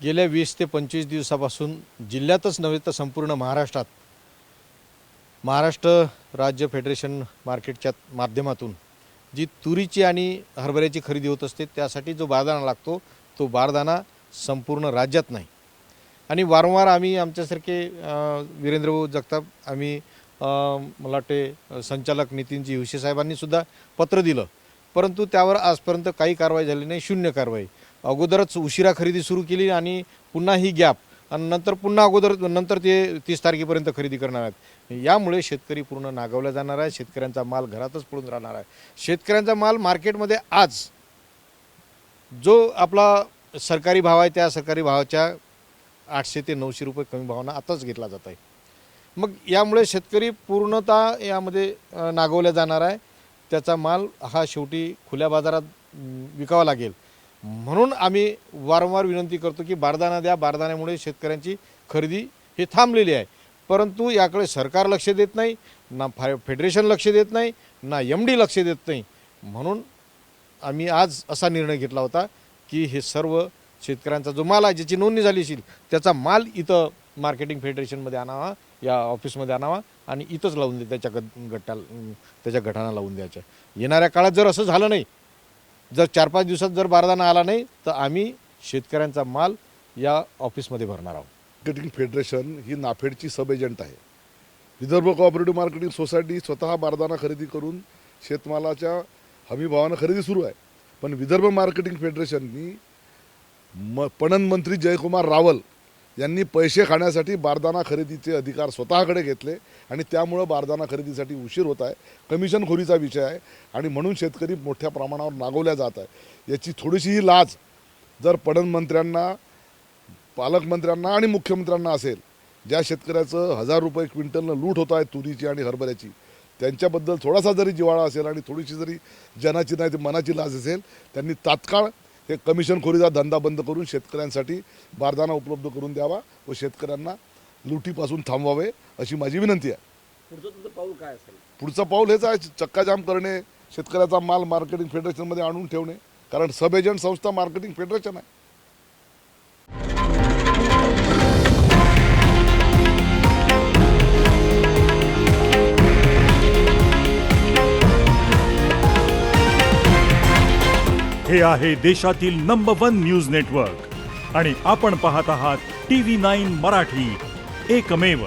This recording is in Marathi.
गेल्या 20 ते 25 दिवसापासून जिल्ह्यातच नव्हे तर संपूर्ण महाराष्ट्रात महाराष्ट्र राज्य फेडरेशन मार्केटच्या माध्यमातून जी तुरीची आणि हरभऱ्याची खरेदी होत असते त्यासाठी जो बारदाना लागतो तो बारदाना संपूर्ण राज्यात नाही आणि वारंवार आम्ही आमच्यासारखे वीरेंद्रभाऊ जगताप आम्ही मला वाटते संचालक नितीनजी हिवशे साहेबांनी सुद्धा पत्र दिलं, परंतु त्यावर आजपर्यंत काही कारवाई झाली नाही, शून्य कारवाई। अगोदरच उशिरा खरेदी सुरू केली आणि पुन्हा ही गॅप आणि नंतर पुन्हा नंतर ते 30 तारखेपर्यंत खरेदी करणार आहेत। यामुळे शेतकरी पूर्ण नागवला जाणार आहे, शेतकऱ्यांचा माल घरातच पडून राहणार आहे। शेतकऱ्यांचा माल मार्केटमध्ये आज जो आपला सरकारी भाव आहे त्या सरकारी भावाच्या 800 ते 900 रुपये कमी भावानं आताच घेतला जात आहे। मग यामुळे शेतकरी पूर्णतः यामध्ये नागवला जाणार आहे। त्याचा माल हा शेवटी खुल्या बाजारात विकावा लागेल, म्हणून आम्ही वारंवार विनंती करतो की बारदाना द्या। बारदाण्यामुळे शेतकऱ्यांची खरेदी ही थांबलेली आहे, परंतु याकडे सरकार लक्ष देत नाही, ना फेडरेशन लक्ष देत नाही, ना MD लक्ष देत नाही। म्हणून आम्ही आज असा निर्णय घेतला होता की हे सर्व शेतकऱ्यांचा जो माल आहे ज्याची नोंदणी झाली असेल त्याचा माल इथं मार्केटिंग फेडरेशनमध्ये आणावा, या ऑफिसमध्ये आणावा आणि इथंच लावून द्या, त्याच्या गटाला लावून द्यायचं। येणाऱ्या काळात जर असं झालं नाही, जर 4-5 दिवसात जर बारदाना आला नाही तर आम्ही शेतकऱ्यांचा माल या ऑफिसमध्ये भरणार आहोत। मार्केटिंग फेडरेशन ही नाफेडची सब एजंट आहे। विदर्भ कोऑपरेटिव्ह मार्केटिंग सोसायटी स्वतः बारदाना खरेदी करून शेतमालाच्या हमी भावानं खरेदी सुरू आहे, पण विदर्भ मार्केटिंग फेडरेशननी पणन मंत्री जयकुमार रावल यांनी पैसे खाण्यासाठी बारदाना खरेदीचे अधिकार स्वतःकडे घेतले आणि त्यामुळं बारदाना खरेदीसाठी उशीर होत आहे। कमिशनखोरीचा विषय आहे आणि म्हणून शेतकरी मोठ्या प्रमाणावर नागवल्या जात आहे। याची थोडीशीही लाज जर पणन मंत्र्यांना, पालकमंत्र्यांना आणि मुख्यमंत्र्यांना असेल, ज्या शेतकऱ्याचं 1000 रुपये क्विंटलनं लूट होत आहे तुरीची आणि हरभऱ्याची, त्यांच्याबद्दल थोडासा जरी जिव्हाळा असेल आणि थोडीशी जरी जनाची नाही तर मनाची लाज असेल, त्यांनी तात्काळ हे कमिशनखोरीचा धंदा बंद करून शेतकऱ्यांसाठी बारदाना उपलब्ध करून द्यावा व शेतकऱ्यांना लुटीपासून थांबवावे अशी माझी विनंती आहे। पुढचं तुमचं पाऊल काय असेल? पुढचं पाऊल हेच आहे, चक्काजाम करणे, शेतकऱ्याचा माल मार्केटिंग फेडरेशनमध्ये आणून ठेवणे, कारण सब एजंट संस्था मार्केटिंग फेडरेशन आहे। हे आहे देशातील नंबर 1 न्यूज नेटवर्क आणि आपण पाहत आहात TV9 मराठी, एकमेव।